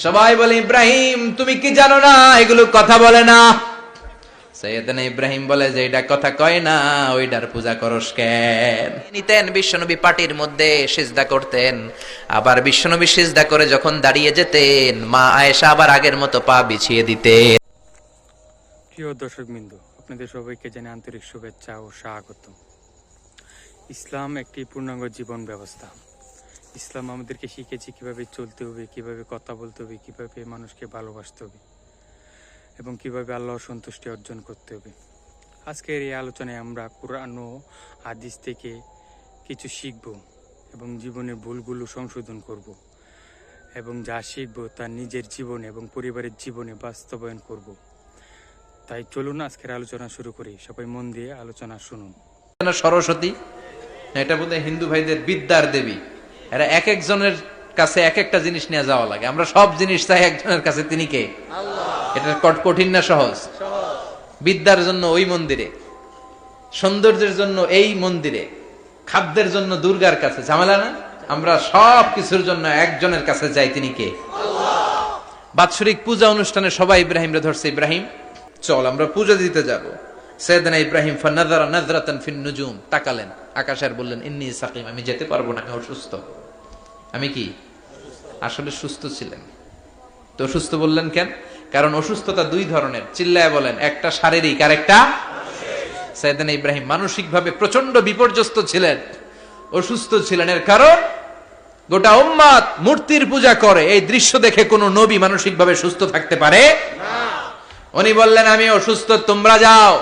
সবাই বলে ইব্রাহিম তুমি কি জানো না এগুলো কথা বলে না? সৈয়দনা ইব্রাহিম বলে যে এটা কথা কয় না, ওইটার পূজা করস কেন? নিতেন বিশ্বনবী পাটির মধ্যে সিজদা করতেন, আবার বিশ্বনবী সিজদা করে যখন দাঁড়িয়ে যেতেন মা আয়েশা আবার আগের মতো পা বিছিয়ে দিতেন। প্রিয় দর্শকবৃন্দ, আপনাদের সবাইকে জানাই আন্তরিক শুভেচ্ছা ও স্বাগত। ইসলাম একটি পূর্ণাঙ্গ জীবন ব্যবস্থা। ইসলাম আমাদেরকে শিখেছে কিভাবে চলতে হবে, কিভাবে কথা বলতে হবে, কিভাবে মানুষকে ভালোবাসতে হবে এবং কিভাবে আল্লাহর সন্তুষ্টি অর্জন করতে হবে। আজকের এই আলোচনায় আমরা কোরআন ও হাদিস থেকে কিছু শিখব এবং জীবনের ভুলগুলো সংশোধন করব এবং যা শিখব তা নিজের জীবনে এবং পরিবারের জীবনে বাস্তবায়ন করব। তাই চলুন আজকের আলোচনা শুরু করি। সবাই মন দিয়ে আলোচনা শুনুন। সরস্বতী, এটা বোধহয় হিন্দু ভাইদের বিদ্যার দেবী। এরা এক একজনের কাছে এক একটা জিনিস নিয়ে যাওয়া লাগে। আমরা সব জিনিস চাই একজনের কাছে, তিনি কে? আল্লাহ। এটা কঠিন না সহজ? বিদ্যার জন্য ওই মন্দিরে, সৌন্দর্যের জন্য এই মন্দিরে, খাদ্যের জন্য দুর্গার কাছে, ঝামেলা না? আমরা সব কিছুর জন্য একজনের কাছে যাই, তিনি কে? আল্লাহ। বাৎসরিক পূজা অনুষ্ঠানে সবাই ইব্রাহিমরে ধরছে, ইব্রাহিম চল আমরা পূজা দিতে যাব। সাইয়েদনা ইব্রাহিম ফানাযারা নাযরাতান ফিন নুজুম, তাকালেন আকাশে আর বললেন ইন্নী সাকিম, আমি যেতে পারবো না, আমি অসুস্থ। আমি কি আসলে সুস্থ ছিলেন? তো অসুস্থ বললেন কেন? কারণ অসুস্থতা দুই ধরনের, চিল্লায় বলেন, একটা শারীরিক আর একটা মানসিক। সাইয়েদনা ইব্রাহিম মানসিকভাবে প্রচন্ড বিপর্যস্ত ছিলেন, অসুস্থ ছিলেন। এর কারণ গোটা উম্মত মূর্তির পূজা করে, এই দৃশ্য দেখে কোনো নবী মানসিকভাবে সুস্থ থাকতে পারে না। উনি বললেন আমি অসুস্থ, তোমরা যাও।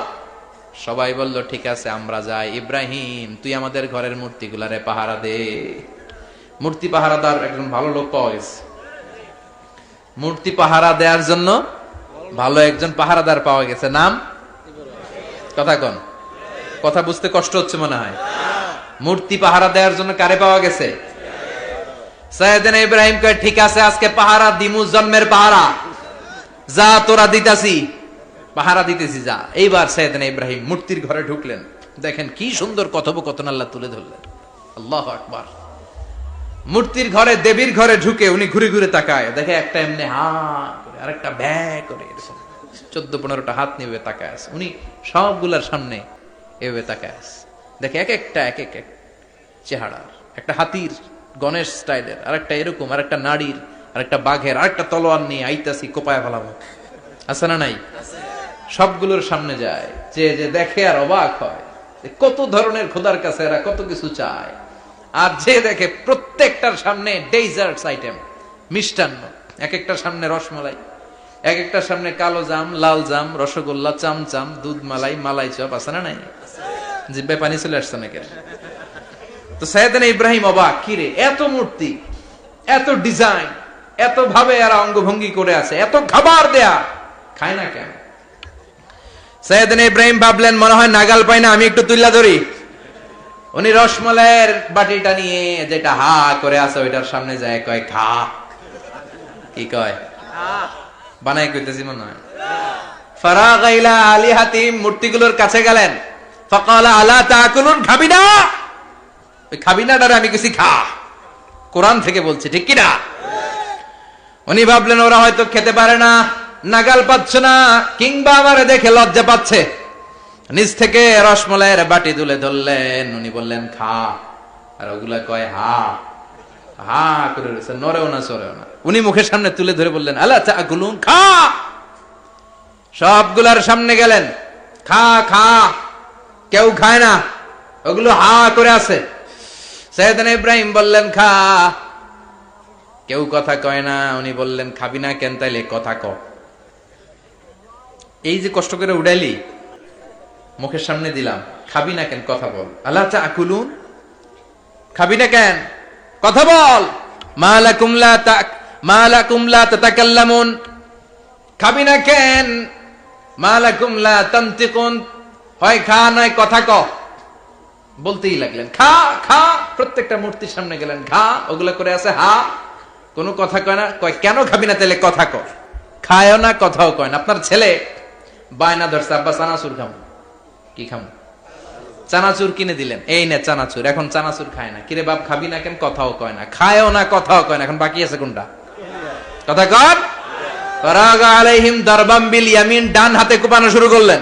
সবাই বলল ঠিক আছে আমরা যাই। ইব্রাহিম তুই আমাদের ঘরের মূর্তিগুলারে পাহারা দে। মূর্তি পাহারাদার একজন ভালো লোক পাওয়া গেছে, মূর্তি পাহারা দেওয়ার জন্য ভালো একজন পাহারাদার পাওয়া গেছে। নাম কথা কন, কথা বুঝতে কষ্ট হচ্ছে মনে হয়। মূর্তি পাহারা দেওয়ার জন্য কারে পাওয়া গেছে? সাইয়েদনা ইব্রাহিম কয় ঠিক আছে আজকে পাহারা দিমু, জন্মের পাহারা, যা তোরা দিতাছি, পাহারা দিতেছি যা। এইবার সাইয়েদনা ইব্রাহিম মূর্তির ঘরে ঢুকলেন। দেখেন কি সুন্দর কথোপকথন আল্লাহ তুলে ধরলেন। আল্লাহু আকবার। মূর্তির ঘরে, দেবীর ঘরে ঢুকে উনি ঘুরে ঘুরে তাকায়, দেখে একটা এমনি হা করে আরেকটা ব্যা করে, এরকম 14-15টা হাত নিয়ে তাকায় আছে। উনি সবগুলার সামনে এভাবে তাকায় আছে, দেখে এক একটা এক এক চেহারার, একটা হাতির গণেশ স্টাইলের, আরেকটা এরকম, আরেকটা নারীর, আরেকটা বাঘের, আরেকটা তলোয়ার নিয়ে আইতাছি কোপায় ফেলাবো, আছে না নাই? সবগুলোর সামনে যায়, যে যে দেখে আর অবাক হয় কত ধরনের খোদার কাছে এরা কত কিছু চায়। আর যে দেখে প্রত্যেকটার সামনে ডেজার্টস আইটেম, মিষ্টান্ন, এক একটার সামনে রসমালাই, এক একটার সামনে কালো জাম, লাল জাম, রসগোল্লা, চামচাম, দুধ মালাই, মালাই চপ, আছে না নাই? জিব্বায় পানি চলে আসছে নাকি? তো সাইয়েদনা ইব্রাহিম অবাক, কি রে এত মূর্তি, এত ডিজাইন, এত ভাবে এরা অঙ্গভঙ্গি করে আছে, এত খাবার দেয়া, খায় না কেন? সাইয়েদনা ইব্রাহিম ভাবলেন মনে হয় নাগাল পাই না, আমি একটু তুল্লা ধরি। উনি রসমালাইয়ের বাটিটা নিয়ে যেটা হা করে আছে ওইটার সামনে যায়, কয় খা। কি কয়? বানাই কইতেছি মনে হয়। ফারাগা ইলা আলিহাতিম, মূর্তিগুলোর কাছে গেলেন। ফাকালা আলা তাকুলুন, খাবি না? ওই খাবি না ডারে আমি কিছু খা, কোরআন থেকে বলছি, ঠিক কি না? উনি ভাবলেন ওরা হয়তো খেতে পারে না, নাগাল পাচ্ছে না, কিংবা আমারে দেখে লজ্জা পাচ্ছে। নিজ থেকে রসমালাইয়ের বাটি তুলে ধরলেন, উনি বললেন খা, আর ওগুলা কয় হা হা করে রয়েছে, নড়েও না চড়েও না। উনি মুখের সামনে তুলে ধরে বললেন আলা তাকুলুন, খা। সবগুলার সামনে গেলেন, খা খা, কেউ খায় না, ওগুলো হা করে আছে। সাইয়েদনা ইব্রাহিম বললেন খা, কেউ কথা কয় না। উনি বললেন খাবি না কেন? তাইলে কথা ক। এই যে কষ্ট করে উড়াইলি, মুখের সামনে দিলাম, খাবি না কেন? কথা বল। আলা তাকুলুন, খাবি না কেন? কথা বল। মা লাকুম লা তাতাকাল্লামুন, খাবি না কেন? মা লাকুম লা তানতিকুন, হয় খা নয় কথা ক। বলতেই লাগলেন খা খা, প্রত্যেকটা মূর্তির সামনে গেলেন, খা, ওগুলা করে আছে হা, কোনো কথা কয় না। কয় কেন খাবি না? তাহলে কথা ক। খায়ও না, কথাও কয় না। আপনার ছেলে বায়না ধরছে, আব্বা চানাচুর খাবো। কি খাবো? চানাচুর কিনে দিলেন, এই নে চানাচুর। এখন চানাচুর খায় না। কিরে বাপ খাবি না কেন? কথাও কয় না। খায়ও না, কথাও কয় না। এখন বাকি আছে কোনটা? কথা কর। ফারাগা আলাইহিম দারবাম বিল ইয়ামিন, ডান হাতে কোপানো শুরু করলেন।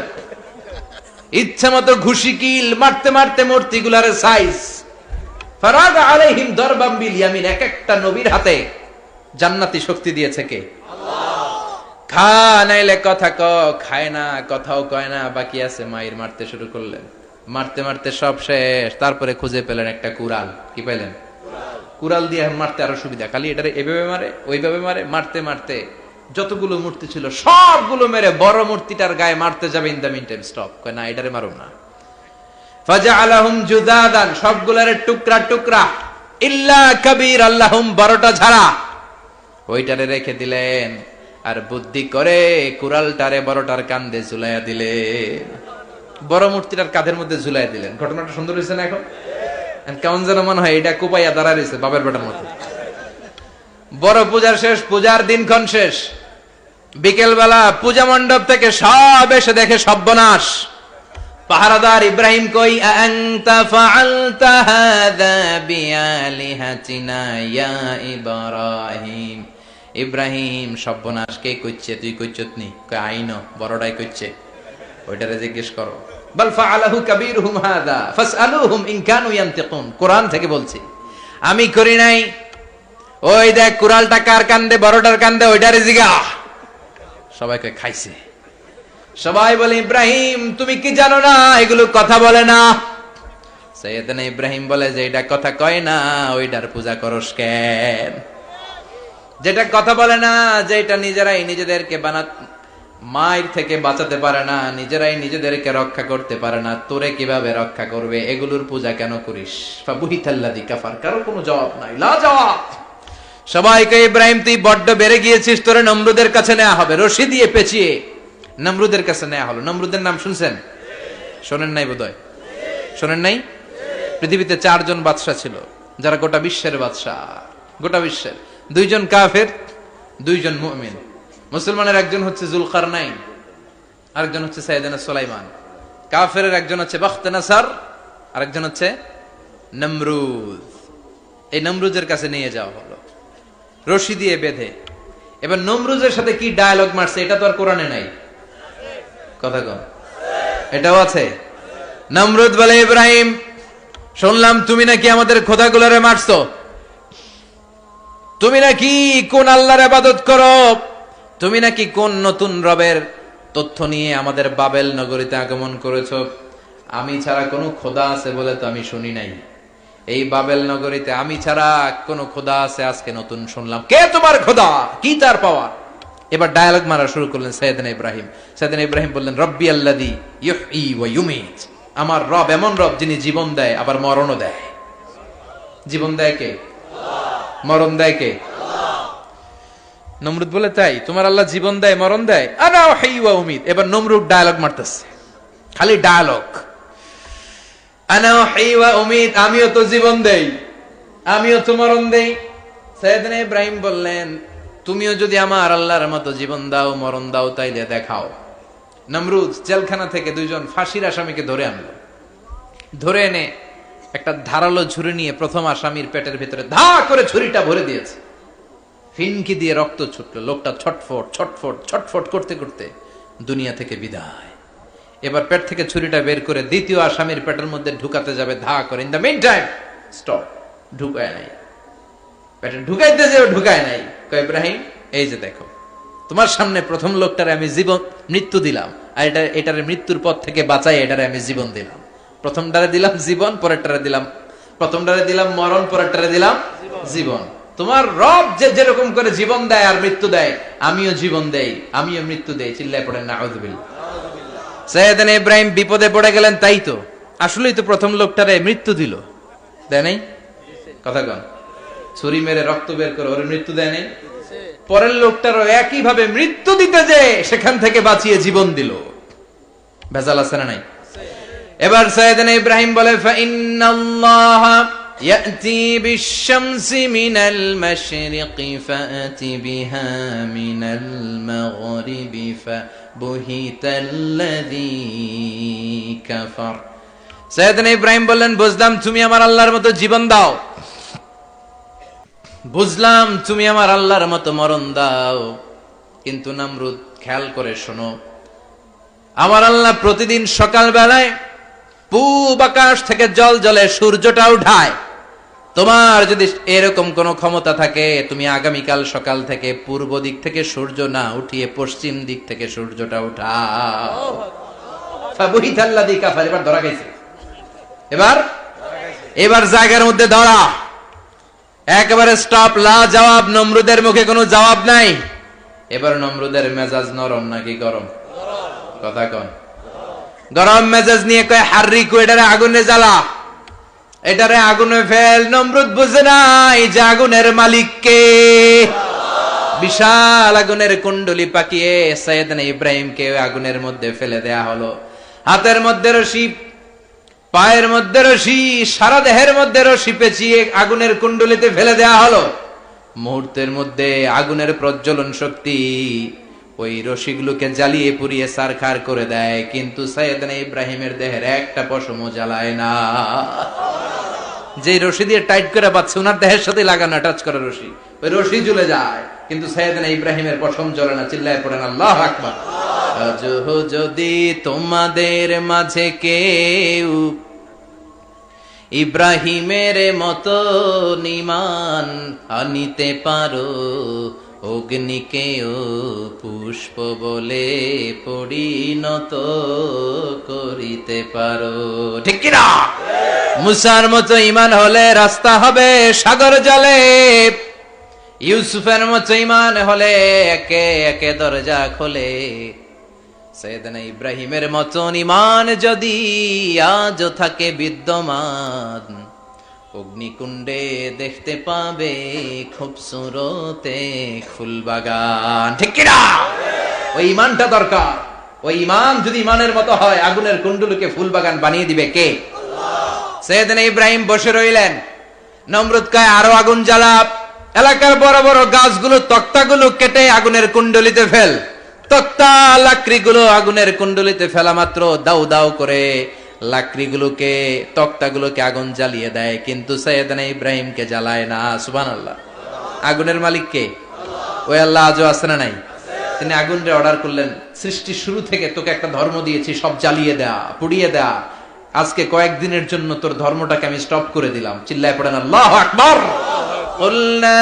ইচ্ছা মতো ঘুষি কিল মারতে মারতে মূর্তিগুলার সাইজ। ফারাগা আলাইহিম দারবাম বিল ইয়ামিন, এক একটা নবীর হাতে জান্নাতি শক্তি দিয়েছে কে? খা নাইলে কথা ক, খায় না, কথাও কয় না, বাকি আছে মায়ের। মারতে শুরু করলেন, মারতে মারতে সব শেষ। তারপরে খুঁজে পেলেন একটা কুড়াল। কি পেলেন? কুড়াল দিয়ে মারতে আরো সুবিধা, খালি এটারে এভাবে মারে ওইভাবে মারে। মারতে মারতে যতগুলো মূর্তি ছিল সবগুলো মেরে বড় মূর্তিটার গায়ে মারতে যাবে, in the meantime stop, কয় না এটারে মারুম না। ফাজআলাহুম জুদাদান, সবগুলারে টুকরা টুকরা। ইল্লা কাবীর আল্লাহুম, বড়টা ছাড়া ওইটারে রেখে দিলেন। আর বুদ্ধি করে কুড়ালটারে বড়টার কাঁধে ঝুলাইয়া দিলেন, বড় মূর্তিটার কাঁধের মধ্যে ঝুলাইয়া দিলেন। ঘটনাটা সুন্দর হয়েছে না? এখন কেমন যেন মনে হয় এটা কোপাইয়া দাঁড়া রয়েছে বাবার বেটার মতো। বড় পূজার শেষ, পূজার দিনক্ষণ শেষ। বিকেল বেলা পূজা মণ্ডপ থেকে সব এসে দেখে সর্বনাশ। পাহারাদার ইব্রাহিম কই, আনতা ফাআলতা হাযা বিআলিহাতিনা ইয়া ইব্রাহিম। ইব্রাহিম, সর্বনাশ কে কইছে? তুই কইছত নি? কই আইনো, বড়টাই কইছে, ওইটারে জিজ্ঞেস করো। বাল ফাআলাহু কাবীরুহুম হাযা ফাসআলুহুম ইন কানু ইয়ানতিকুন। কোরআন থেকে বলছি, আমি করি নাই। ওই দেখ কুড়ালটা কার কান্দে? বড়টার কান্দে, ওইটারে জিগা। সবাই কই খাইছে। সবাই বলে, ইব্রাহিম তুমি কি জানো না এগুলো কথা বলে না? সাইয়েদনা ইব্রাহিম বলে যে এটা কথা কয় না, ওইটার পূজা করস কেন? যেটা কথা বলে না, যেটা নিজেরাই নিজেদেরকে মায়ের থেকে বাঁচাতে পারে না, নিজেরাই নিজেদেরকে রক্ষা করতে পারে না, তোরে কিভাবে রক্ষা করবে? এগুলোর পূজা কেন করিস? ফাবুহিতাল্লাযী কাফার। কারো কোনো জবাব নাই, লা জবাব। সবাইকে, ইব্রাহিম তুই বড্ড বেড়ে গিয়েছিস, তোরে নমরুদের কাছে নেওয়া হবে। রশি দিয়ে পেঁচিয়ে নমরুদের কাছে নেওয়া হলো। নমরুদের নাম শুনছেন? শোনেন নাই বোধহয়। শোনেন নাই? পৃথিবীতে 4 জন বাদশা ছিল, যারা গোটা বিশ্বের বাদশা। গোটা বিশ্বের 2 জন কাফের, 2 জন মুমিন। মুসলমানের একজন হচ্ছে জুলকারনাইন, আরেকজন হচ্ছে সাইয়েদনা সুলাইমান। কাফেরের একজন হচ্ছে বাখতানাসার, আরেকজন হচ্ছে নমরুদ। এই নমরুদের কাছে নিয়ে যাওয়া হলো রশি দিয়ে বেঁধে। এবার নমরুদের সাথে কি ডায়ালগ মারছে এটা তো আর কোরআনে নাই। কথা কন, এটাও আছে। নমরুদ বলে, ইব্রাহিম শুনলাম তুমি নাকি আমাদের খোদাগুলোরে মারছো, তুমি নাকি কোন আল্লাহর ইবাদত করো, তুমি নাকি কোন নতুন রবের তথ্য নিয়ে আমাদের বাবেল নগরীতে আগমন করেছো। আমি ছাড়া কোনো খোদা আছে বলে তো আমি শুনি নাই। এই বাবেল নগরীতে আমি ছাড়া কোনো খোদা আছে আজকে নতুন শুনলাম। কে তোমার খোদা? কি তার পাওয়ার? এবার ডায়ালগ মারা শুরু করলেন সাইয়েদনা ইব্রাহিম। সাইয়েদনা ইব্রাহিম বললেন, রব্বি আল্লাযী ইউহয়ী ওয়া ইউমীত। আমার রব এমন রব যিনি জীবন দেয় আবার মরণও দেয়। জীবন দেয় কে? মরণ দেয় কে? নমরুদ বলে, তাই তোমার আল্লাহ জীবন দেয় মরণ দেয়? আনা উহয়ী ওয়া উমীত। এবার নমরুদ ডায়ালগ মারতেছে, খালি ডায়ালগ। আনা উহয়ী ওয়া উমীত, আমিও তো জীবন দেই, আমিও তো মরণ দেই। সাইয়েদনা ইব্রাহিম বললেন, তুমিও যদি আমার আল্লাহর মতো জীবন দাও মরণ দাও তাইলে দেখাও। নমরুদ জেলখানা থেকে 2 জন ফাঁসির আসামিকে ধরে আনলো। ধরে এনে একটা ধারালো ছুরি নিয়ে প্রথম আসামির পেটের ভিতরে ধা করে ছুরিটা ভরে দিয়েছে। ফিনকি দিয়ে রক্ত ছুটলো। লোকটা ছটফট ছটফট ছটফট করতে করতে দুনিয়া থেকে বিদায়। এবার পেট থেকে ছুরিটা বের করে দ্বিতীয় আসামির পেটের মধ্যে ঢুকাতে যাবে ধা করে। In the meantime stop, ঢুকায় নাই। পেটে ঢুকাইতে যে ঢুকায় নাই। কয়, ইব্রাহিম এই যে দেখো, তোমার সামনে প্রথম লোকটারে আমি মৃত্যু দিলাম, আর এটারে মৃত্যুর পথ থেকে বাঁচাই এটারে আমি জীবন দিলাম। প্রথমটারে দিলাম জীবন, পরেরটারে দিলাম, প্রথমটারে দিলাম মরণ, পরেরটারে দিলাম জীবন। তোমার রব যে যেরকম করে জীবন দেয় আর মৃত্যু দেয়, আমিও জীবন দেই, আমিও মৃত্যু দেই। চিল্লায় পড়েন নাউযুবিল্লাহ। সাইয়েদনা ইব্রাহিম বিপদে পড়ে গেলেন। তাই তো, আসলেই তো প্রথম লোকটারে মৃত্যু দিল, দেয় নাই? কথা কন, ছুরি মেরে রক্ত বের করে ওর মৃত্যু দেয় নাই? পরের লোকটারও একই ভাবে মৃত্যু দিতে যে সেখান থেকে বাঁচিয়ে জীবন দিল। ভেজাল আছে না নাই? এবার সাইয়েদনা ইব্রাহিম বলে, ফাইন্নাল্লাহা ইয়াতি বিশ-শামসি মিনাল মাশরিকি ফাআতি বিহা মিনাল মাগরিবি ফাবুহিতাল্লাযী কাফার। সাইয়েদনা ইব্রাহিম বললেন, বুঝলাম তুমি আমার আল্লাহর মতো জীবন দাও, বুঝলাম তুমি আমার আল্লাহর মতো মরণ দাও, কিন্তু নমরুদ খেয়াল করে শোনো, আমার আল্লাহ প্রতিদিন সকাল বেলায় পূব আকাশ থেকে জল জলে সূর্যটা উঠায়। তোমার যদি এরকম কোন ক্ষমতা থাকে, তুমি আগামীকাল সকাল থেকে পূর্ব দিক থেকে সূর্য না উঠিয়ে পশ্চিম দিক থেকে সূর্যটা উঠাও। ফাবুহিতাল্লাযী কাফার, এবার ধরা গেছে, এবার জায়গার মধ্যে ধরা, একেবারে স্টপ, লা জবাব। নমরুদের মুখে কোনো জবাব নাই। এবার নমরুদের মেজাজ নরম নাকি গরম? কথা কন। গরম মেজাজ নিয়ে কয় হাররিকু, এটারে আগুনে জ্বালা, এটারে আগুনে ফেল। নমরুদ বুঝে নাই যে আগুনের মালিক কে। বিশাল আগুনের কুণ্ডলি পাকিয়ে সাইয়েদনা ইব্রাহিমকে আগুনের মধ্যে ফেলে দেয়া হলো। হাতের মধ্যে রশি, পায়ের মধ্যে রশি, সারা দেহের মধ্যে রশি পেঁচিয়ে আগুনের কুণ্ডলিতে ফেলে দেয়া হলো। মুহূর্তের মধ্যে আগুনের প্রজ্বলন শক্তি ওই রশিগুলোকে জ্বালিয়ে পুড়িয়ে ছারখার করে দেয়, কিন্তু সাইয়েদনা ইব্রাহিমের দেহের একটা পশমও জ্বালায় না। যে রশি দিয়ে টাইট করে বাঁধছে, ওনার দেহের সাথে লাগানো টাচ করা রশি, ওই রশি জ্বলে যায়, কিন্তু সাইয়েদনা ইব্রাহিমের পশম জ্বলে না। চিল্লায় পড়েন আল্লাহু আকবার। আজও যদি তোমাদের মাঝে কেউ ইব্রাহিমের মতো ঈমান আনিতে পারো, অগ্নিকেও পুষ্প বলে পরিণত করিতে পারো, ঠিক কিনা? মুসার মতো ঈমান হলে রাস্তা হবে সাগর জলে, ইউসুফের মতো ঈমান হলে একে একে দরজা খোলে। সাইয়েদনা ইব্রাহিমের মতন ঈমান যদি আজও থাকে বিদ্যমান, অগ্নিকুণ্ডে দেখতে পাবে খুবসুরতে ফুলবাগান, ঠিক কিনা? ওই ঈমানটা দরকার। ওই ঈমান যদি ঈমানের মতো হয়, আগুনের কুণ্ডলকে ফুলবাগান বানিয়ে দিবে কে? আল্লাহ। সাইয়েদনা ইব্রাহিম বসে রইলেন। নমরুদ কয় আরো আগুন জ্বালা, এলাকার বড় বড় গাছগুলো, তক্তাগুলো কেটে আগুনের কুণ্ডলিতে ফেল। তক্তা লাকড়িগুলো আগুনের কুণ্ডলিতে ফেলা মাত্র দাউ দাউ করে লাকড়িগুলোকে, তক্তাগুলোকে আগুন জ্বালিয়ে দেয়, কিন্তু সাইয়েদনা ইব্রাহিমকে জ্বালায় না। সুবহানাল্লাহ। আগুনের মালিক কে? ওই আল্লাহ আজও আছে না নাই? তিনি আগুনরে অর্ডার করলেন, সৃষ্টির শুরু থেকে তোকে একটা ধর্ম দিয়েছি, সব জ্বালিয়ে দেয়া, পুড়িয়ে দেয়া, আজকে কয়েকদিনের জন্য তোর ধর্মটাকে আমি স্টপ করে দিলাম। চিল্লায় পড়েন আল্লাহু আকবার। কুলনা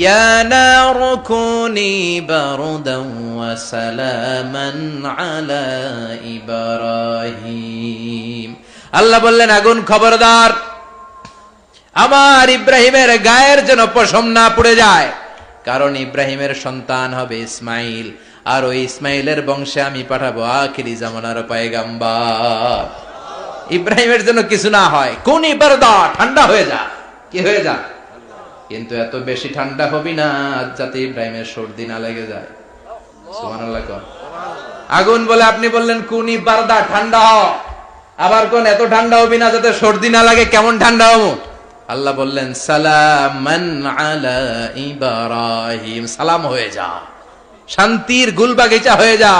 ইয়া নারু কুনি বারদান ওয়া সালামান আলা ইব্রাহিম। আল্লাহ বললেন, আগুন খবরদার, আমার ইব্রাহিমের গায়ের যেন পশম না পুড়ে যায়, কারণ ইব্রাহিমের সন্তান হবে ইসমাইল, আর ওই ইসমাইলের বংশে আমি পাঠাবো আখিরি জামানার পয়গাম্বর। ইব্রাহিমের জন্য কিছু না হয়, কুনি বারদা, ঠান্ডা হয়ে যা। কি হয়ে যা? কিন্তু এত বেশি ঠান্ডা হবি না যাতে ইব্রাহিমের সর্দি না লেগে যায়। সুবহানাল্লাহ। আগুন বলে আপনি বললেন কুনি বারদা, ঠান্ডা হ, আবার কোন এত ঠান্ডা হবি না যাতে সর্দি না লাগে। কেমন ঠান্ডা হবো? আল্লাহ বললেন সালামান আলা ইব্রাহিম, সালাম হয়ে যা, শান্তির গুলবাগিচা হয়ে যা,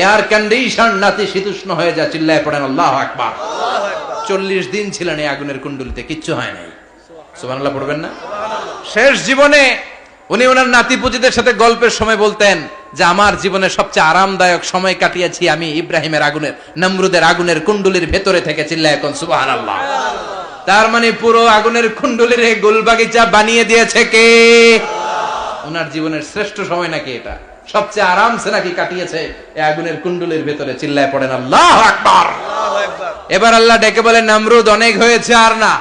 এয়ার কন্ডিশন নাতিশীতোষ্ণ হয়ে যা। চিল্লায় পড়েন আল্লাহু আকবার। 40 দিন ছিলেন এই আগুনের কুণ্ডলিতে, কিচ্ছু হয় নাই। সুবহানাল্লাহ পড়বেন না? শেষ জীবনে উনি ওনার নাতিপুতিদের সাথে গল্পের সময় বলতেন যে আমার জীবনে সবচেয়ে আরামদায়ক সময় কাটিয়েছি আমি ইব্রাহিমের আগুনের, নমরুদের আগুনের কুণ্ডলির ভেতরে থেকে। চিল্লায় এখন সুবহানাল্লাহ। তার মানে পুরো আগুনের কুণ্ডলির গুলবাগিচা বানিয়ে দিয়েছে কে? ওনার জীবনের শ্রেষ্ঠ সময় নাকি এটা, সবচেয়ে আরামসে নাকি কাটিয়েছে এই আগুনের কুণ্ডলির ভেতরে। চিল্লায় পড়েন আল্লাহু আকবার। এবার আল্লাহ ডেকে বলেন, নমরুদ অনেক হয়েছে, আর না,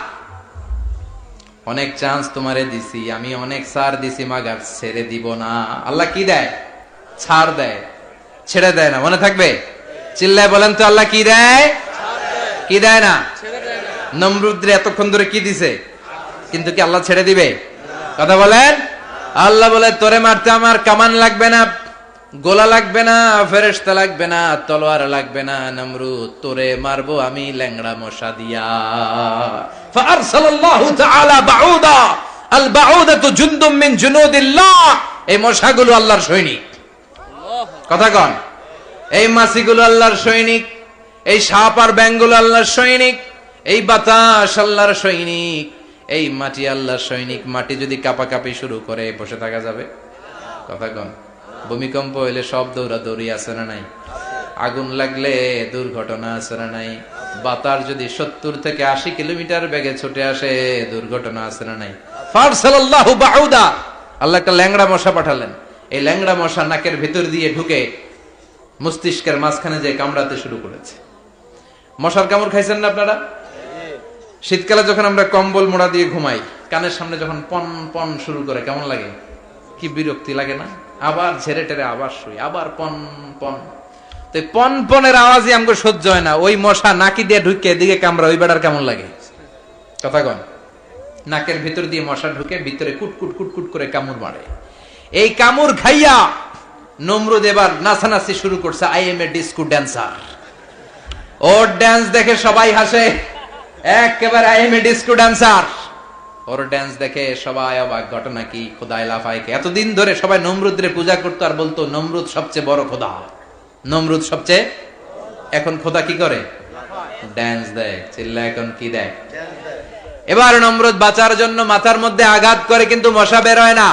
অনেক চান্স তোমারে দিছি আমি, অনেক ছাড় দিছি, মাগার ছেড়ে দিব না। আল্লাহ কি দেয়? ছাড় দেয়, ছেড়ে দেয় না। মনে থাকবে? চিল্লায় বলেন তো, আল্লাহ কি দেয়? কি দেয় না? নমরুদরে এতক্ষণ ধরে কি দিছে, কিন্তু কি আল্লাহ ছেড়ে দিবে? কথা বলেন। আল্লাহ বলে, তোরে মারতে আমার কামান লাগবে না, গোলা লাগবে না, ফেরেশতা লাগবে না, তলোয়ার লাগবে না, নমরুদ তোরে মারবো আমি ল্যাংড়া মশা দিয়া। ফাআরসালাল্লাহু তাআলা বাউদা, আল বাউদাতু জুনদুম মিন জুনুদিল্লাহ। এই মশাগুলো আল্লাহর সৈনিক। কথা কন। এই মাছিগুলো আল্লাহর সৈনিক, এই সাপ আর ব্যাঙগুলো আল্লাহর সৈনিক, এই বাতাস আল্লাহর সৈনিক, এই মাটি আল্লাহর সৈনিক, মাটি যদি কাঁপাকাঁপি শুরু করে বসে থাকা যাবে? কথা কন। ভূমিকম্প হইলে সব দৌড়াদৌড়ি আছে না নাই? আগুন লাগলে দুর্ঘটনা আছে না নাই? বাতাস যদি 70 থেকে 80 কিলোমিটার বেগে ছুটে আসে দুর্ঘটনা আছে না নাই? ফারসালাল্লাহু বাউদা, আল্লাহ একটা ল্যাংড়া মশা পাঠালেন। এই ল্যাংড়া মশা নাকের ভিতর দিয়ে ঢুকে মস্তিষ্কের মাঝখানে যে কামড়াতে শুরু করেছে। মশার কামড় খাইছেন না আপনারা? শীতকালে যখন আমরা কম্বল মোড়া দিয়ে ঘুমাই, কানের সামনে যখন পন পন শুরু করে কেমন লাগে? কি বিরক্তি লাগে না? আবার ঝেড়ে টেরে আবার শুই, আবার পন পন। তো পন পনের আওয়াজই আমাকে সহ্য হয় না। ওই মশা নাকি দিয়ে ঢুকে এদিকে কামড়া, ওই বেড়ার কেমন লাগে? কথা কন। নাকের ভিতর দিয়ে মশা ঢুকে ভিতরে কুটকুট কুটকুট করে কামড় মারে। এই কামড় খাইয়া নমরুদ এবার নাচানাচি শুরু করছে। I M A disco dancer. Or dance দেখে সবাই হাসে, একেবারে I M A disco dancer. Or dance দেখে সবাই অবাক। ঘটনা কি? খোদাই লাফায়। এতদিন ধরে সবাই নমরুদরে পূজা করতো আর বলতো নমরুদ সবচেয়ে বড় খোদা, নমরুদ সবচেয়ে। এখন খোদা কি করে? ড্যান্স দেয়। চিল্লা এখন কি দেয়? এবার নমরুদ বাঁচার জন্য মাথার মধ্যে আঘাত করে, কিন্তু মশা বের হয় না।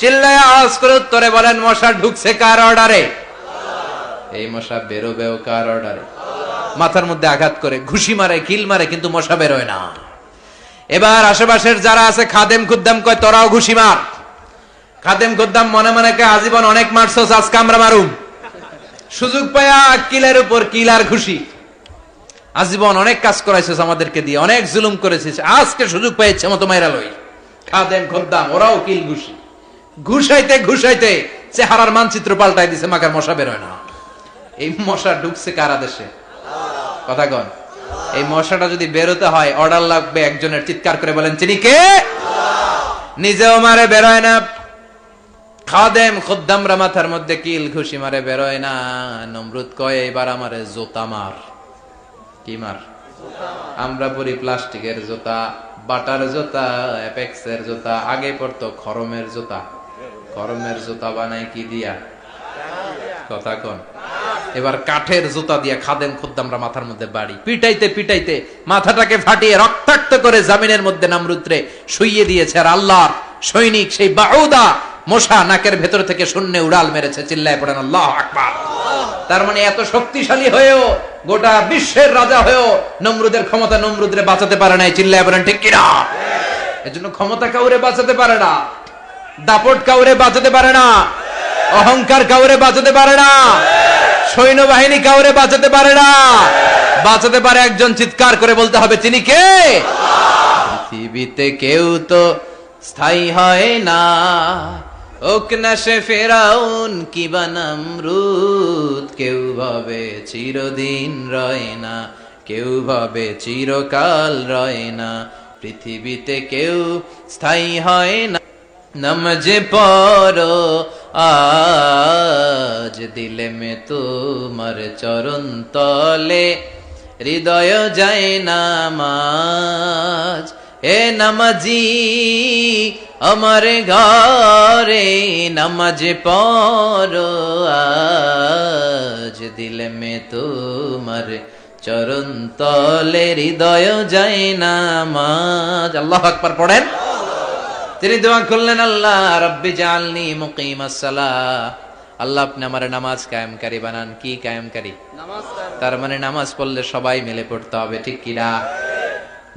চিল্লায় আওয়াজ করে উত্তরে বলেন, মশা ঢুকছে কার অর্ডারে? এই মশা বেরোবেও কার অর্ডারে? মাথার মধ্যে আঘাত করে ঘুষি মারে, কিল মারে, কিন্তু মশা বের হয় না। এবার আশেপাশের যারা আছে খাদেম খুদ্দাম কয়, তোরাও ঘুষি মার। খাদেম খুদ্দাম মনে মনে কয়, আজীবন অনেক মারছস, আজকে আমরা মারুম। সুযোগ পায়া কিলের উপর কিল আর ঘুষি। আজীবন অনেক কাজ করাইছিস আমাদেরকে দিয়ে, অনেক জুলুম করেছিস, আজকে সুযোগ পেয়েছে মতো মাইরা লই। খাদেম খুদ্দাম ওরাও কিল ঘুষি। ঘুষাইতে ঘুষাইতে চেহারার মানচিত্র পাল্টাই দিছে, মাকার মশা বের হয় না। এই মশা ঢুকছে কারা দেশে? কথা কন। এই মশাটা যদি বেরোতে হয় অর্ডার লাগবে একজনের। চিৎকার করে বলেন, চিনি কে? নিজেও মারে, বেরোয় না। খাদেম খুদ্দামরা মাথার মধ্যে কিল ঘুষি মারে, বেরোয় না। নমরুদ কয়, এবার আমারে জুতা মার। কি মার? আমরা পরি প্লাস্টিকের জুতা, বাটার জুতা, অ্যাপেক্সের জুতা। আগে পড়তো খরমের জুতা। খরমের জুতা বানায় কি দিয়া? কথা কন। এবার কাঠের জুতা দিয়া খাদেম খুদ্দামরা মাথার মধ্যে বাড়ি। পিটাইতে পিটাইতে মাথাটাকে ফাটিয়ে রক্তাক্ত করে জামিনের মধ্যে নমরুদরে শুইয়ে দিয়েছে। আর আল্লাহর সৈনিক সেই বাউদা মশা নাকের ভেতর থেকে শূন্যে উড়াল মেরেছে। চিল্লায় পড়েন আল্লাহু আকবার। তার মানে এত শক্তিশালী হয়েও, গোটা বিশ্বের রাজা হয়েও নমরুদের ক্ষমতা নমরুদরে বাঁচাতে পারে নাই। চিল্লায় পড়েন ঠিক কিনা? এজন্য ক্ষমতা কাউরে বাঁচাতে পারে না, দাপট কাউরে বাঁচাতে পারে না, অহংকার কাউরে বাঁচাতে পারে না, সৈন্যবাহিনী কাউরে বাঁচাতে পারে না। বাঁচাতে পারে একজন। চিৎকার করে বলতে হবে, তিনি কে? পৃথিবীতে কেউ তো স্থায়ী হয় না, হোক না সে ফেরাউন কিবা নমরুদ। কেউ ভাবে চিরদিন রয় না, কেউ ভাবে চিরকাল রয় না। পৃথিবীতে কেউ স্থায়ী হয় না। নমজে পড়ো আজ দিলে মে তোমার চরণ তলে, হৃদয় যায় নামাজ। হে নামাজি আমার ঘরে, নামাজে পড়ো আজ দিলে মে তোমার চরণ তলে, হৃদয় যায় নামাজ। আল্লাহু আকবার পড়েন। তিনি দোয়া করলেন, আল্লাহ রব্বি জাআলনি মুকিমাস সালাহ। আল্লাহ আপনি আমার নামাজ কায়েমকারী বানান। কি কায়েমকারী? তার মানে নামাজ পড়লে সবাই মিলে পড়তে হবে, ঠিক কিনা?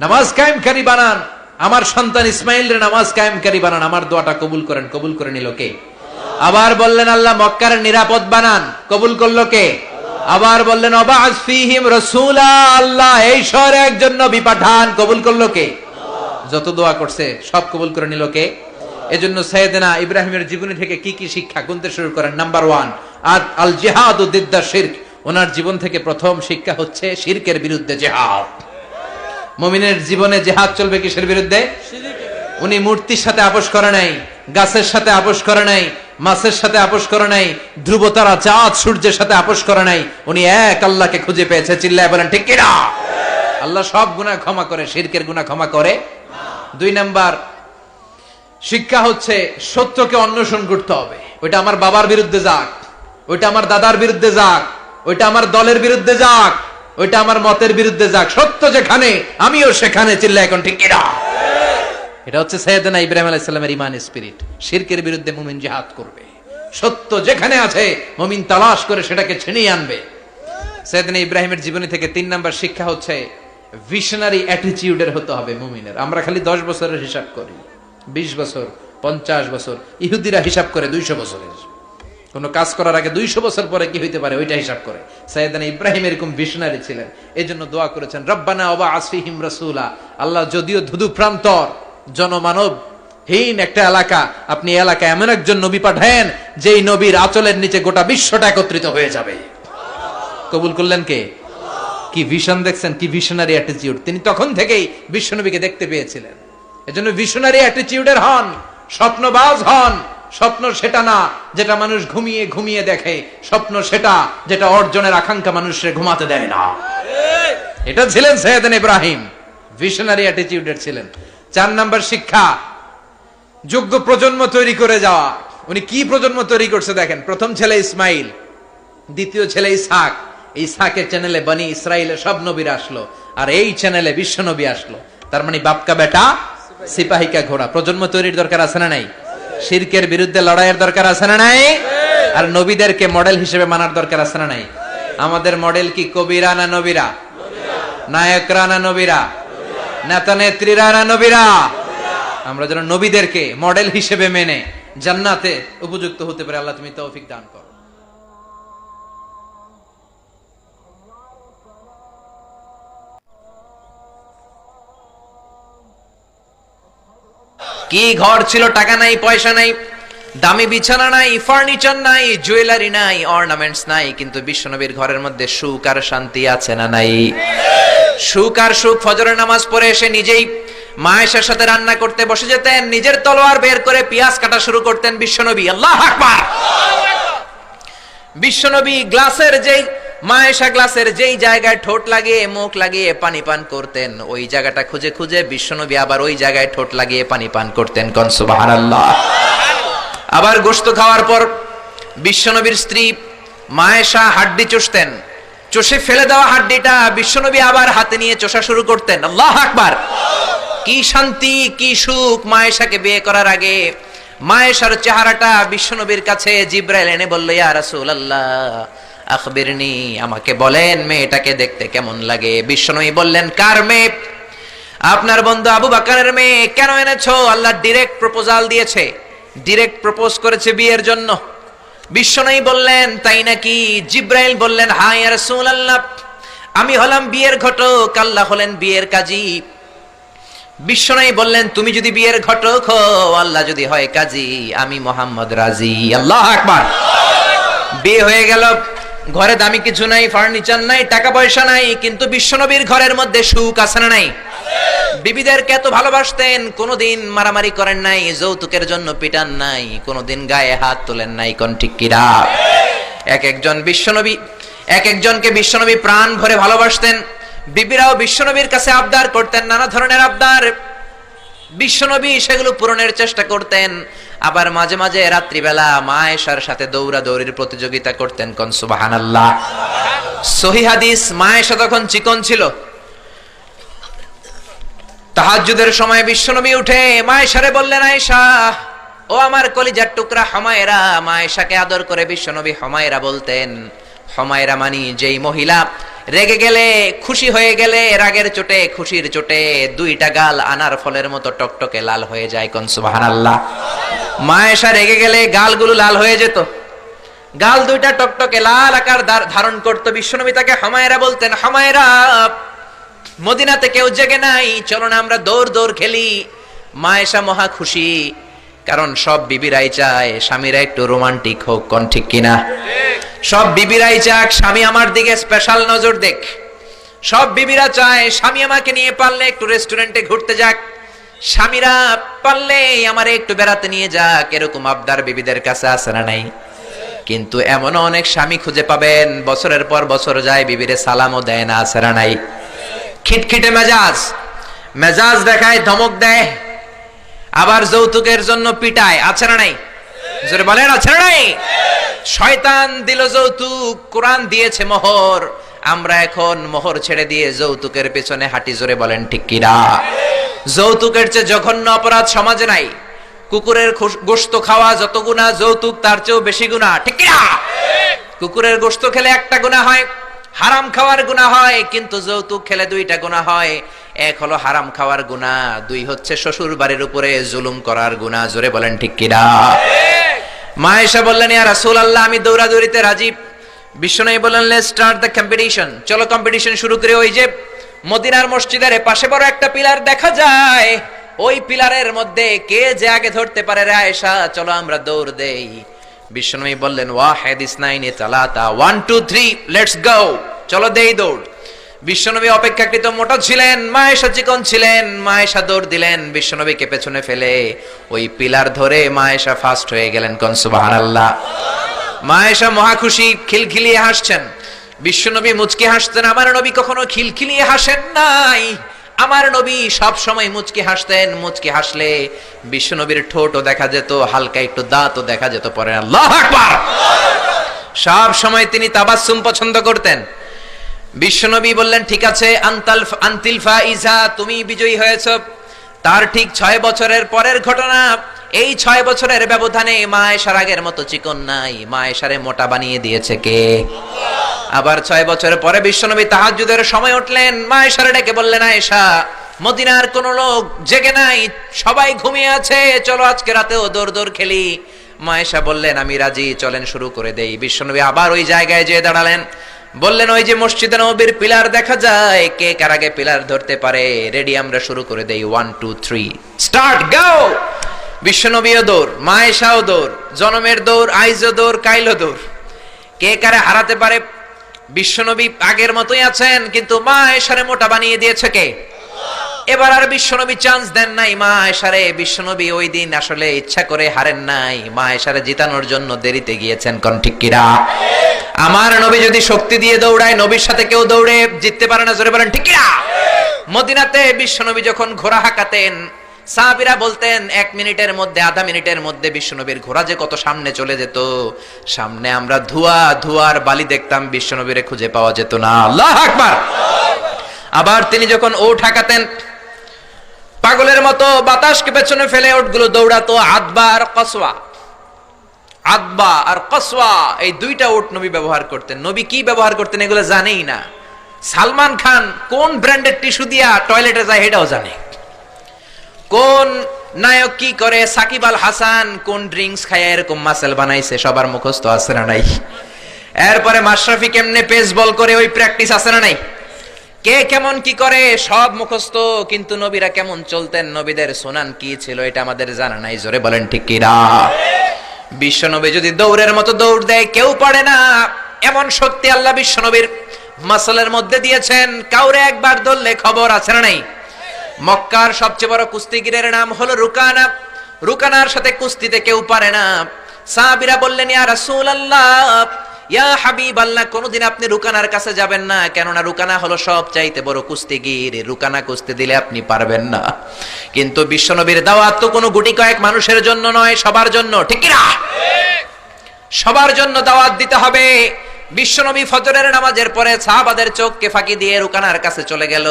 নামাজ কায়েমকারী বানান। আমার সন্তান ইসমাইল রে নামাজ কায়েমকারী বানান। আমার দোয়াটা কবুল করেন। কবুল করে নিল কে? আবার বললেন, আল্লাহ মক্কার নিরাপদ বানান। কবুল করলো কে? আবার বললেন, ওয়াবা'আস ফীহিম রাসূলা। আল্লাহ এই শহরে একজন নবী পাঠান। কবুল করলো কে? যত দোয়া করছে সব কবুল করে নিল কে? এজন্য সাইয়েদনা ইব্রাহিমের জীবনী থেকে কি কি শিক্ষা গুনতে শুরু করেন। নাম্বার 1, আল জিহাদু দিদ্দা শিরক। ওনার জীবন থেকে প্রথম শিক্ষা হচ্ছে শিরকের বিরুদ্ধে জিহাদ। মুমিনের জীবনে জিহাদ চলবে কিসের বিরুদ্ধে? উনি মূর্তির সাথে আপোষ করে নাই, গাছের সাথে আপোষ করে নাই, মাছের সাথে আপোষ করে নাই, ধ্রুবতারা চাঁদ সূর্যের সাথে আপোষ করে নাই। উনি এক আল্লাহকে খুঁজে পেয়েছে। চিল্লায় বলেন ঠিক কিনা? আল্লাহ সব গুনাহ ক্ষমা করে, শিরকের গুনাহ ক্ষমা করে। 2 নাম্বার শিক্ষা হচ্ছে সত্যকে অন্বেষণ করতে হবে। ওইটা আমার বাবার বিরুদ্ধে যাক, ওইটা আমার দাদার বিরুদ্ধে যাক, ওইটা আমার দলের বিরুদ্ধে যাক, ওইটা আমার মতের বিরুদ্ধে যাক, সত্য যেখানে আমিও সেখানে। চিল্লা এখন ঠিক কিনা? এটা হচ্ছে সাইয়েদনা ইব্রাহিম আলাইহিস সালামের ঈমান স্পিরিট। শিরকের বিরুদ্ধে মুমিন জিহাদ করবে, সত্য যেখানে আছে মুমিন তালাশ করে সেটাকে ছিনিয়ে আনবে। সাইয়েদনা ইব্রাহিমের জীবনী থেকে 3 নাম্বার শিক্ষা হচ্ছে ভিশনারি অ্যাটিটিউডের হতে হবে মুমিনের। আমরা খালি 10 বছরের হিসাব করি, 20 বছর, 50 বছর। ইহুদিরা হিসাব করে 200 বছরের। কোন কাজ করার আগে 200 বছর পরে কি হইতে পারে ওইটা হিসাব করে। সাইয়েদনা ইব্রাহিম এরকম ভিশনারি ছিলেন, এজন্য দোয়া করেছেন রব্বানা ওয়াবা'আস ফীহিম রাসূলা। আল্লাহ যদিও ধুধু প্রান্তর জনমানব হীন একটা এলাকা, আপনি এলাকায় এমন একজন নবী পাঠান যেই নবীর আঁচলের নিচে গোটা বিশ্বটা একত্রিত হয়ে যাবে। কবুল করলেন কে? কি ভিশন দেখছেন, কি ভিশনারি অ্যাটিটিউড। তিনি তখন থেকেই বিশ্বনবীকে দেখতে পেয়েছিলেন। এজন্য ভিশনারি অ্যাটিটিউডের হন, স্বপ্নবাজ হন। স্বপ্ন সেটা না যেটা মানুষ ঘুমিয়ে ঘুমিয়ে দেখে, স্বপ্ন সেটা যেটা অর্জনের আকাঙ্ক্ষা মানুষের ঘুমাতে দেয় না। এটা ছিলেন সাইয়েদনা ইব্রাহিম, ভিশনারি অ্যাটিটিউডের ছিলেন। 4 নাম্বার শিক্ষা, যোগ্য প্রজন্ম তৈরি করে যাওয়া। উনি কি প্রজন্ম তৈরি করছে দেখেন। প্রথম ছেলে ইসমাইল, দ্বিতীয় ছেলে ইসহাক। ইসহাকের চ্যানেলে বনি ইসরাইলের সব নবীরা আসলো, আর এই চ্যানেলে বিশ্ব নবী আসলো। তার মানে বাপকা বেটা সিপাহিকা ঘোড়া। প্রজন্ম তৈরির দরকার আছে না নাই? শিরকের বিরুদ্ধে লড়াইয়ের দরকার আছে না নাই? আর নবীদেরকে মডেল হিসেবে মানার দরকার আছে না নাই? আমাদের মডেল কি কবিরা না নবীরা? নায়করা না নবীরা? নেতা নেত্রীরা না নবীরা? আমরা যেন নবীদেরকে মডেল হিসেবে মেনে জান্নাতে উপযুক্ত হতে পারে। আল্লাহ তুমি তৌফিক দান করো। কি ঘর ছিল, টাকা নাই, পয়সা নাই, দামি বিছানা নাই, ফার্নিচার নাই, জুয়েলারি নাই, অর্নামেন্টস নাই, কিন্তু বিশ্বনবীর ঘরের মধ্যে সুখ আর শান্তি আছে না নাই? সুখ আর সুখ। ফজরের নামাজ পড়ে এসে নিজেই মা আয়েশার সাথে রান্না করতে বসে যেতেন, নিজের তলোয়ার বের করে পেঁয়াজ কাটা শুরু করতেন বিশ্বনবী। আল্লাহু আকবার। বিশ্বনবী গ্লাসের যেই মা আয়েশা গ্লাসের যেই জায়গায় ঠোঁট লাগিয়ে মুখ লাগিয়ে পানি পান করতেন, ওই জায়গাটা খুঁজে খুঁজে বিশ্বনবী আবার ওই জায়গায় ঠোঁট লাগিয়ে পানি পান করতেন। কোন সুবহানাল্লাহ। আবার গোশত খাওয়ার পর বিশ্বনবীর স্ত্রী মা আয়েশা হাড্ডি চুষতেন, চষে ফেলে দেওয়া হাড্ডিটা বিশ্বনবী আবার হাতে নিয়ে চষা শুরু করতেন। আল্লাহু আকবার। কি শান্তি, কি সুখ। মা আয়েশাকে বিয়ে করার আগে মা আয়েশার চেহারাটা বিশ্বনবীর কাছে জিবরাইল এনে বলল, ইয়া রাসূলুল্লাহ আখবিরনি, আমাকে বলেন মেয়েটাকে দেখতে কেমন লাগে। বিশ্বনবী বললেন, কার মেয়ে? আপনার বন্ধু আবু বকরের মেয়ে। কেন এনেছো? আল্লাহ ডাইরেক্ট প্রপোজাল দিয়েছে, ডাইরেক্ট প্রপোজ করেছে বিয়ের জন্য। বিশ্বনবী বললেন, তাই নাকি? জিবরাইল বললেন, হ্যাঁ ইয়া রাসূলুল্লাহ, আমি হলাম বিয়ের ঘটক, আল্লাহ হলেন বিয়ের কাজী। বিশ্বনবী বললেন, তুমি যদি বিয়ের ঘটক হও, আল্লাহ যদি হয় কাজী, আমি মুহাম্মদ রাজি। আল্লাহু আকবার। বিয়ে হয়ে গেল, ঘরে দামি কিছু নাই, ফার্নিচার নাই, টাকা পয়সা নাই, কিন্তু বিশ্বনবীর ঘরের মধ্যে সুখ আছে না নাই? বিবিদেরকে এত ভালোবাসতেন, কোনোদিন মারামারি করেন নাই, যৌতুকের জন্য পিটান নাই, কোনোদিন গায়ে হাত তোলেন নাই। কোন ঠিক কিরা? এক একজনকে বিশ্বনবী প্রাণ ভরে ভালোবাসতেন। বিবিরাও বিশ্বনবীর কাছে আবদার করতেন, নানা ধরনের আবদার। বিশ্বনবী সেগুলো পূরণের চেষ্টা করতেন। আবার মাঝে মাঝে রাত্রিবেলা মা আয়েশার সাথে দৌড়াদৌড়ির প্রতিযোগিতা করতেন। কোন সুবহানাল্লাহ। সহিহ হাদিস, মা আয়েশা তখন চিকন ছিল। তাহাজ্জুদের সময় বিশ্বনবী উঠে মা আয়েশারে বললেন, আয়েশা, ও আমার কলিজার টুকরা হুমায়রা। মা আয়েশাকে আদর করে বিশ্বনবী হুমায়রা বলতেন। হুমায়রা মানে যেই মহিলা রেগে গেলে, খুশি হয়ে গেলে, রাগের চোটে, খুশির চোটে দুইটা গাল আনার ফলের মতো টকটকে লাল হয়ে যায়। কোন সুবহানাল্লাহ। মা আয়েশা রেগে গেলে গালগুলো লাল হয়ে যেত, গাল দুইটা টকটকে লাল আকার ধারণ করতো। বিশ্বনবী তাকে হুমায়রা বলতেন, হুমায়রা, মদিনাতে কেউ জেগে নাই, চলো না আমরা দৌড় দৌড় খেলি। মা আয়েশা মহা খুশি, কারণ সব বিবিরাই চায় স্বামীরা একটু রোমান্টিক হোক। কোন ঠিক কিনা? সব বিবিরাই চাক স্বামী আমার দিকে স্পেশাল নজর দেখ। সব বিবিরা চায় স্বামী আমাকে নিয়ে পারলে একটু রেস্টুরেন্টে ঘুরতে যাক, স্বামীরা পারলে আমারে একটু বেড়াতে নিয়ে যাক। এরকম আবদার বিবিদের কাছে আছে না নাই? কিন্তু এমনও অনেক স্বামী খুঁজে পাবেন, বছরের পর বছর যায়, বিবিরে সালামও দেয় না। আছে না নাই? খিটখিটে মেজাজ দেখায়, ধমক দেয়, আবার যৌতুকের জন্য পিটায়। আছে না নাই? জোরে বলেন, আছে না নাই? শয়তান দিল যৌতুক, কোরআন দিয়েছে মোহর। আমরা এখন মোহর ছেড়ে দিয়ে যৌতুকের পেছনে হাঁটি। জোরে বলেন ঠিক কিনা? যৌতুকের চেয়ে জঘন্য অপরাধ সমাজে নাই। কুকুরের গোশত খাওয়া যত গুনাহ, যৌতুক তার চেয়েও বেশি গুনাহ, ঠিক কি না? কুকুরের গোশত খেলে একটা গুনাহ হয়, হারাম খাওয়ার গুনাহ হয়, কিন্তু যৌতুক খেলে দুইটা গুনাহ হয়। এক হলো হারাম খাওয়ার গুনাহ, দুই হচ্ছে শ্বশুর বাড়ির উপরে জুলুম করার গুনাহ। জোরে বলেন ঠিক কি না? মা আয়েশা বললেন, ইয়া রাসূলুল্লাহ, আমি দৌড়াদৌড়িতে রাজি। বিশ্বনবী বললেন, লেটস স্টার্ট দ্য কম্পিটিশন, চলো কম্পিটিশন শুরু করে। ওই যে মদিনার মসজিদের পাশে বড় একটা পিলার দেখা যায়, ওই পিলারের মধ্যে কে যে আগে ধরতে পারে রে আয়েশা, চলো আমরা দৌড় দেই। বিশ্বনবী বললেন, ওয়াহিদ ইসনাইনি তালাতা, 1 2 3 লেটস গো, চলো দেই দৌড়। বিশ্বনবী অপেক্ষাকৃত মোটা ছিলেন, মা আয়েশা চিকন ছিলেন। মা আয়েশা দৌড় দিলেন, বিশ্বনবীকে পেছনে ফেলে ওই পিলার ধরে মা আয়েশা ফার্স্ট হয়ে গেলেন। কোন সুবহানাল্লাহ। মা আয়েশা মহা খুশি, খিলখিলিয়ে হাসছেন। বিশ্বনবী মুচকি হাসতেন। আমার নবী কখনো খিলখিলিয়ে হাসেন নাই, আমার নবী সব সময় মুচকি হাসতেন। মুচকি হাসলে বিশ্বনবীর ঠোঁটও দেখা যেত, হালকা একটু দাঁতও দেখা যেত। পরে আল্লাহু আকবার, সব সময় তিনি তাবাসসুম পছন্দ করতেন। বিশ্বনবী বললেন, ঠিক আছে, আনতিল ফাইজা, তুমি বিজয়ী হয়েছো। তার ঠিক 6 বছরের পরের ঘটনা। এই 6 বছরের ব্যবধানে মা আয়েশার আগের মতো চিকন নাই, মা আয়েশারে মোটা বানিয়ে দিয়েছে কে? আবার 6 বছরের পরে বিশ্বনবী তাহাজ্জুদের সময় উঠলেন, মা আয়েশারে ডেকে বললেন, আয়েশা, মদিনার কোন লোক জেগে নাই, সবাই ঘুমিয়ে আছে, চলো আজকে রাতেও দৌড় খেলি। মা আয়েশা বললেন, আমি রাজি, চলেন শুরু করে দেই। বিশ্বনবী আবার ওই জায়গায় যেয়ে দাঁড়ালেন, বললেন, ওই যে মসজিদে নববীর পিলার দেখা যায়, কে কার আগে পিলার ধরতে পারে? রেডি, আমরা শুরু করে দেই। 1 2 3 স্টার্ট, গো। বিশ্বনবীও দৌড়, মা আয়েশাও দৌড়, জনমের দৌড়, আইজও দৌড়, কাইলও দৌড়। কে কারে হারাতে পারে? বিশ্বনবী আগের মতোই আছেন, কিন্তু মা আয়েশারে মোটা বানিয়ে দিয়েছে কে? এবার আর বিশ্বনবী চান্স দেন নাই মা আয়েশারে। বিশ্বনবী ওই দিন আসলে ইচ্ছা করে হারেন নাই, মা আয়েশারে জিতানোর জন্য দেরিতে গিয়েছেন। কোন ঠিক কিনা? আমার নবী যদি শক্তি দিয়ে দৌড়ায়, নবীর সাথে কেউ দৌড়ে জিততে পারে না। জোরে বলেন ঠিক কিনা? মদিনাতে বিশ্বনবী যখন ঘোড়া হাঁকাতেন, সাহাবীরা বলতেন 1 মিনিটের মধ্যে, আধা মিনিটের মধ্যে বিশ্বনবীর ঘোড়া যে কত সামনে চলে যেত। সামনে আমরা ধোঁয়ার বালি দেখতাম, বিশ্বনবীরে খুঁজে পাওয়া যেত না। আল্লাহু আকবার। আবার তিনি যখন ওট হাঁকাতেন, পাগলের মতো বাতাসকে পেছনে ফেলে ওটগুলো দৌড়াতো। আদবা আর কসওয়া, এই দুইটা ওট নবী ব্যবহার করতেন। নবী কি ব্যবহার করতেন এগুলো জানেই না। সালমান খান কোন ব্র্যান্ডের টিস্যু দিয়া টয়লেটে যায় এটাও জানে। কোন নায়ক কি করে, সাকিব আল হাসান কোন ড্রিঙ্কস খায় এরকম মাসেল বানাইছে, সবার মুখস্থ আছে না নাই? এরপরে মাশরাফি কেমনে পেস বল করে, ওই প্র্যাকটিস আছে না নাই? কে কেমন কি করে সব মুখস্থ, কিন্তু নবীরা কেমন চলতেন, নবীদের সুনান কি ছিল, এটা আমাদের জানা নাই। জোরে বলেন ঠিক কি না? বিশ্বনবী যদি দৌড়ের মতো দৌড় দেয়, কেউ পারে না। এমন শক্তি আল্লাহ বিশ্বনবীর মাসলের মধ্যে দিয়েছেন, কাউরে একবার ধরলে খবর আছে না নাই? মক্কার সবচেয়ে বড় কুস্তিগিরের নাম হলো রুকানা। রুকানার সাথে কুস্তিতে কেউ পারে না। সাহাবীরা বললেন, ইয়া রাসূলুল্লাহ, ইয়া হাবিবাল্লাহ, কোনদিন আপনি রুকানার কাছে যাবেন না, কেননা রুকানা হলো সবচাইতে বড় কুস্তিগির, রুকানা কুস্তি দিলে আপনি পারবেন না। কিন্তু বিশ্বনবীর দাওয়াত তো কোনো গুটি কয়েক মানুষের জন্য নয়, সবার জন্য, ঠিক কি না? সবার জন্য দাওয়াত দিতে হবে। বিশ্বনবী ফজরের নামাজের পরে সাহাবাদের চোখকে ফাঁকি দিয়ে রুকানার কাছে চলে গেল।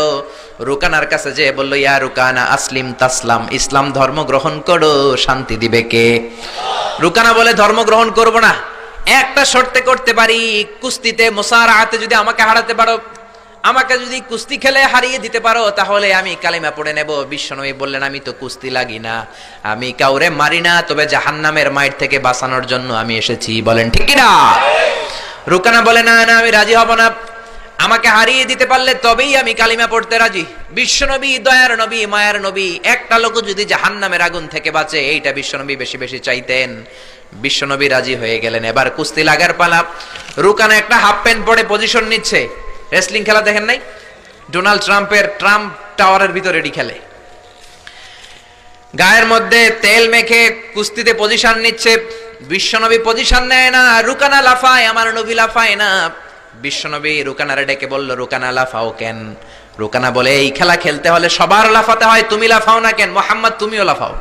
রুকানার কাছে যে বলল, ইয়া রুকানা আসলিম তাসলাম, ইসলাম ধর্ম গ্রহণ করো, শান্তি দিবে কে? রুকানা বলে, ধর্ম গ্রহণ করব না, একটা শর্তে করতে পারি, কুস্তিতে মুসারাআতে যদি আমাকে হারাতে পারো, আমাকে যদি কুস্তি খেলে হারিয়ে দিতে পারো, তাহলে আমি কালিমা পড়ে নেব। বিশ্বনবী বললেন, আমি তো কুস্তি লাগি না, আমি কাউরে মারি না, তবে জাহান্নামের মাইর থেকে বাঁচানোর জন্য আমি এসেছি। বলেন ঠিক কি না? রুকানা বলে, না না, আমি রাজি হব না, আমাকে হারিয়ে দিতে পারলে তবেই আমি কালিমা পড়তে রাজি। বিশ্বনবী দয়ার নবী, মায়ার নবী, একটা লোক যদি জাহান্নামের আগুন থেকে বাঁচে, এইটা বিশ্বনবী বেশি বেশি চাইতেন। বিশ্বনবী রাজি হয়ে গেলেন। এবার কুস্তি লাগার পালা। রুকানা একটা হাফ প্যান্ট পরে পজিশন নিচ্ছে। রেসলিং খেলা দেখেন নাই? ডোনাল্ড ট্রাম্পের ট্রাম্প টাওয়ারের ভিতরে এটি খেলে, গায়ের মধ্যে তেল মেখে কুস্তিতে পজিশন নিচ্ছে। বিশ্বনবী পজিশন নেয় না, রুকানা লাফায়, আমার নবী লাফায় না। বিশ্বনবী রুকানারে ডেকে বলল, রুকানা লাফাও কেন? রুকানা বলে, এই খেলা খেলতে হলে সবার লাফাতে হয়, তুমি লাফাও না কেন? মোহাম্মদ তুমিও লাফাও।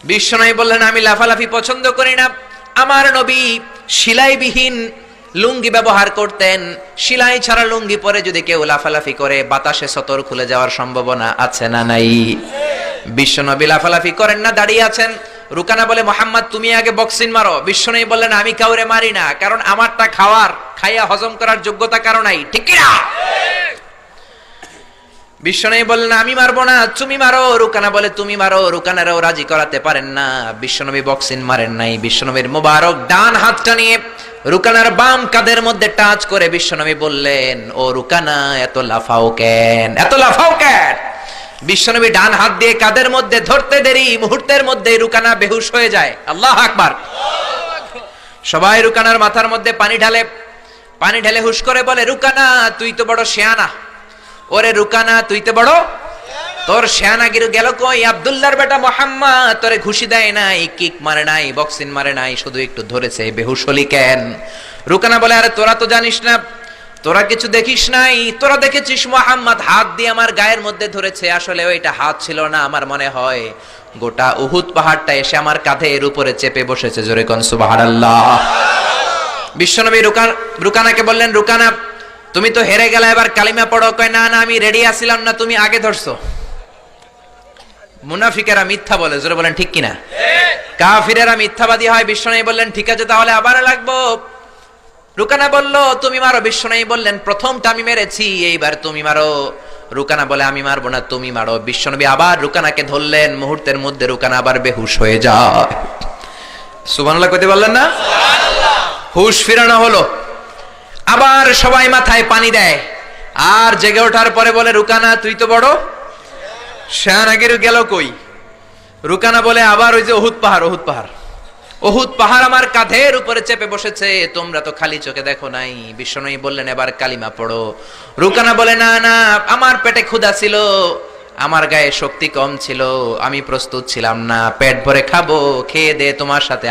বিশ্বনবী বললেন, আমি লাফালাফি পছন্দ করি না, আমার নবী সেলাইবিহীন লুঙ্গি ব্যবহার করতেন। সেলাই ছাড়া লুঙ্গি পরে যদি কেউ লাফালাফি করে বাতাসে সতর খুলে যাওয়ার সম্ভাবনা আছে না নাই? বিশ্বনবী লাফালাফি করেন না, দাঁড়িয়ে আছেন। রুকানা বলে, মোহাম্মদ তুমি আগে বক্সিং মারো। বিশ্বনবী বললেন, আমি কাউরে মারি না, কারণ আমারটা খাইয়া হজম করার যোগ্যতা কারো নাই। ঠিক কি না? বিশ্বনবী বললেন, আমি মারবো না, তুমি মারো। রুকানা বলে, তুমি মারো। রুকানারাও রাজি করাতে পারেন না। বিশ্বনবী বক্সিং মারেন নাই। বিশ্বনবীর মোবারক ডান হাতটা নিয়ে রুকানার বাম কাঁধের মধ্যে টাচ করে বিশ্বনবী বললেন, ও রুকানা, এত লাফাও কেন, এত লাফাও কেন? বিশ্বনবী ডান হাত দিয়ে কাঁধের মধ্যে ধরতে দেরি, মুহূর্তের মধ্যে রুকানা বেহুশ হয়ে যায়। আল্লাহু আকবার। সবাই রুকানার মাথার মধ্যে পানি ঢেলে হুশ করে বলে, রুকানা তুই তো বড় শেয়ানা। ওরে রুকানা তুই তো বড়, তোর শেয়ানাগিরি গেল কই? আব্দুল্লাহর বেটা মোহাম্মদ তোরে ঘুষি দেয় নাই, কিক মারে নাই, বক্সিং মারে নাই, শুধু একটু ধরেছে, বেহুশ হলি কেন? রুকানা বলে, আরে তোরা তো জানিস না, তোরা কিছু দেখিস নাই, তোরা দেখেছিস মোহাম্মদ হাত দিয়ে আমার গায়ের মধ্যে ধরেছে। আসলে ওইটা হাত ছিল না, আমার মনে হয় গোটা উহুদ পাহাড়টা এসে আমার কাঁধের উপরে চেপে বসেছে। জোরে কোন সুবহানাল্লাহ। বিশ্বনবী রুকানাকে বললেন, রুকানা তুমি তো হেরে গেলে, এবার কালিমা পড়ো। কয়, না না, আমি রেডি আছিলাম না, তুমি আগে ধরছো। মুনাফিকেরা মিথ্যা বলে, জোরে বলেন ঠিক কিনা? কাফিরেরা মিথ্যাবাদী হয়। বিশ্বনবী বললেন, ঠিক আছে তাহলে আবার লাগবো। রুকানা বলল, তুমি মারো। বিশ্বনবী বললেন, প্রথমটা আমি মেরেছি, এইবার তুমি মারো। রুকানা বলে, আমি মারবো না, তুমি মারো। বিশ্বনবী আবার রুকানাকে ধরলেন। মুহূর্তের মধ্যে রুকানা আবার বেহুশ হয়ে যায়। সুবহানাল্লাহ কইতে বললেন না? হুশ ফিরানো হলো। আবার সবাই মাথায় পানি দেয়, আর জেগে ওঠার পরে বলে, রুকানা তুই তো বড় শেয়ানাগিরি গেল কই? রুকানা বলে, আবার ওই যে উহুদ পাহাড় আমার কাঁধের উপরে চেপে বসেছে, তোমরা তো খালি চোখে দেখো নাই। বিশ্বনবী বললেন, এবার কালিমা পড়ো। রুকানা বলে, না না, আমার পেটে ক্ষুধা ছিল, আমার গায়ে শক্তি কম ছিল, আমি প্রস্তুত ছিলাম না, পেট ভরে খাবো, খেয়ে দে তোমার সাথে